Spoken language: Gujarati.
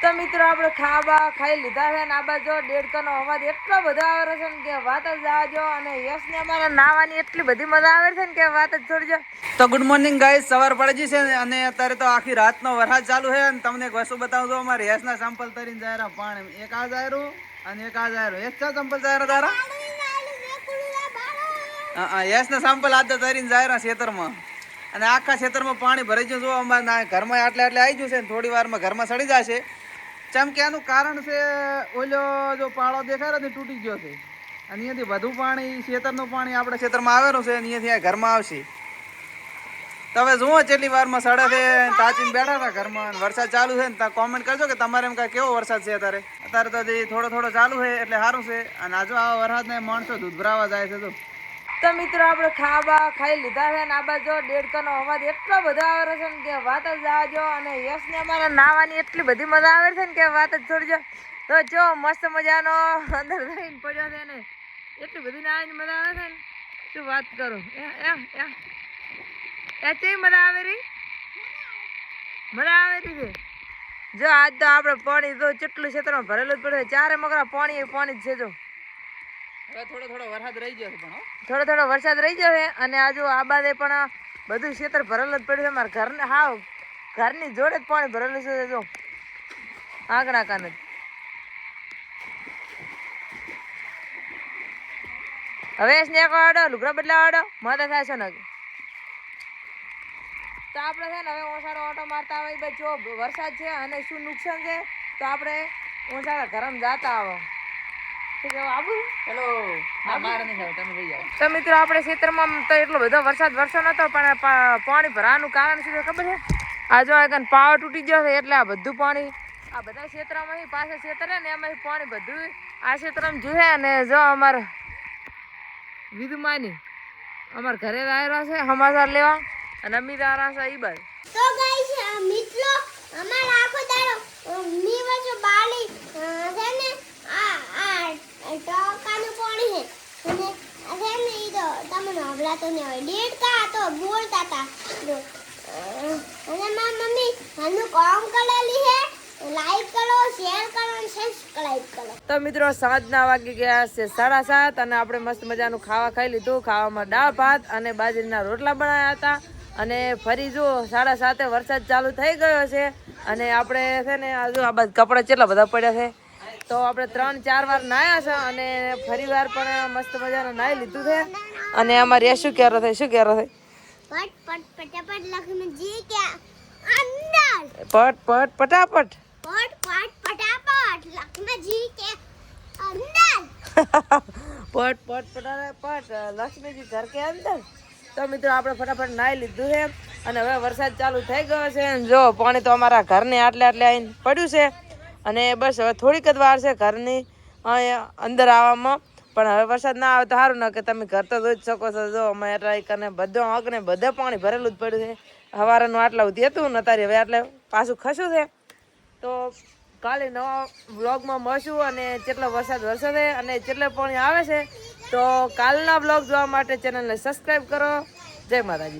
તો મિત્રો આપણે ખાવા ખાઈ લીધા છે ને આ બાજુ દેડકાનો અવાજ એટલો બધો આવે છે ને કે વાત જ જાજો અને યશને અમારા નાવાની એટલી બધી મજા આવે છે ને કે વાત જ છોડજો। તો ગુડ મોર્નિંગ ગાઈસ, સવાર પડી છે અને અત્યારે તો આખી રાતનો વરસાદ ચાલુ છે અને તમને એક વસ્તુ બતાવું તો અમારે યશના સેમ્પલ તરીને જાય રહ્યા પાણી, એક આ જાયરું અને એક આ જાયરું। યશ ચા સેમ્પલ જાય રહ્યા તારા? હા, યશના સેમ્પલ આજ તરીને જાય રહ્યા ખેતરમાં અને આખા ખેતરમાં પાણી ભરાઈ ગયું। જો અમારા ઘરમાં આટલે આવી ગયું છે, થોડી વારમાં ઘરમાં સડી જશે। ચમ કે આનું કારણ છે ઓલો જો પાળો દેખાય ને તૂટી ગયો છે અને અહીંયાથી વધુ પાણી ખેતરનું પાણી આપણે ખેતરમાં આવેલું છે અને અહીંયાથી આ ઘરમાં આવશે। તો હવે જુઓ કેટલી વારમાં સડે છે, તાચીને બેઠા હતા ઘરમાં, વરસાદ ચાલુ છે ને કોમેન્ટ કરજો કે તમારે એમ કાંઈ કેવો વરસાદ છે અત્યારે તો જે થોડો થોડો ચાલુ છે એટલે સારું છે। અને આજુ આવા વરસાદને માણસો દૂધ ભરાવા જાય છે। તો મિત્રો આપણે ખાવા ખાઈ લીધા છે ને આ બાજુ દેડકાનો અવાજ એટલો બધો આવે છે ને કે વાત જ જાજો અને યશને અમારા નાવાની એટલી બધી મજા આવે છે ને કે વાત જ છોડજો। તો જો મસ્ત મજાનો અંદર જઈને પડ્યો છે ને એટલી બધી નાવાની મજા આવે છે ને શું વાત કરું। એચી મજા આવે રહી છે। જો આજ તો આપણે પાણી જો કેટલું ક્ષેત્રમાં ભરેલું જ પડે, ચારે મગરા પાણી જ છે। જો થોડો વરસાદ રહી ગયો છે, પણ થોડો વરસાદ રહી ગયો છે અને આજુ આ બાજુ પણ બધું ક્ષેત્ર ભરેલું જ પડ્યું છે। મારા ઘરને ઘરની જોડે જ પાણી ભરેલું છે। જો આંકડા કાને હવે સ્નેક વાળો લુગડા બદલા વાળો માતા થાય છે ને તો આપણે છે ને હવે ઓસાડો ઓટો મારતા આવે બચ્ચો વરસાદ છે અને શું નુકસાન છે તો આપણે ઓસાડા ઘરમાં જાતા આવો। તો મિત્રો આપણે ખેતરમાં તો એટલો બધો વરસાદ વરસો નતો પણ પાણી ભરાવાનું કારણ શું ખબર છે? આ જો પાવર તૂટી ગયો છે એટલે આ બધું પાણી આ બધા ક્ષેત્રમાં પાછા ક્ષેત્ર ને એમાં પાણી બધું આ ક્ષેત્રમાં જુએ અને જો અમારે વિધુમાની અમારા ઘરે આવ્યા છે સમાચાર લેવા અને અમીર આવ્યા છે ઈ બાજુ। તો ગાઈસ મિત્રો અમારા આખો દાડો નીવજો બાલી છે ને આ ટોકાનું પાણી છે અને આ ને ઈ તો તમને હવલાતો ને હોય દેડકા તો બોલતા હતા અને મારી મમ્મી આનું કામ કરેલી છે, લાઈક કરો, શેર કરો અને સબસ્ક્રાઇબ કરો। તો મિત્રો સાંજના વાગી ગયા છે 7:30 અને આપણે મસ્ત મજાનું ખાવા ખાઈ લીધું। ખાવામાં દાળ ભાત અને બાજરીના રોટલા બનાવ્યા હતા અને ફરી જો 7:30 વરસાદ ચાલુ થઈ ગયો છે અને આપણે છે ને આજુ આ બાદ કપડાં કેટલા બધા પડ્યા છે તો આપણે 3-4 વાર નાહ્યા છે અને ફરી વાર પણ મસ્ત મજાનું નાહી લીધું છે। અને અમારે શું કહેરો છે પટ પટ પટાપટ લક્ષ્મીજી કે અંદર પટ પટાપટ પટ પટ પટાપટ લક્ષ્મીજી કે અંદર પટ લક્ષ્મીજી ઘર કે અંદર। તો મિત્રો આપણે ફટાફટ નાહી લીધું છે અને હવે વરસાદ ચાલુ થઈ ગયો છે। જો પાણી તો અમારા ઘરને આટલે આવીને પડ્યું છે અને બસ હવે થોડીક જ વાર છે ઘરની અંદર આવવામાં, પણ હવે વરસાદ ના આવે તો સારું ને કે તમે ઘર તો જોઈ જ શકો છો। જો અમે ટ્રાય કરીને બધે પાણી ભરેલું જ પડ્યું છે। સવારનું આટલા સુધી હતું ને અત્યારે હવે આટલે પાછું ખસ્યું છે। તો કાલે નવા વ્લોગમાં મળશું અને જેટલો વરસાદ વરસે છે અને જેટલે પાણી આવે છે તો કાલના વ્લોગ જોવા માટે ચેનલને સબસ્ક્રાઈબ કરો। જય માતાજી।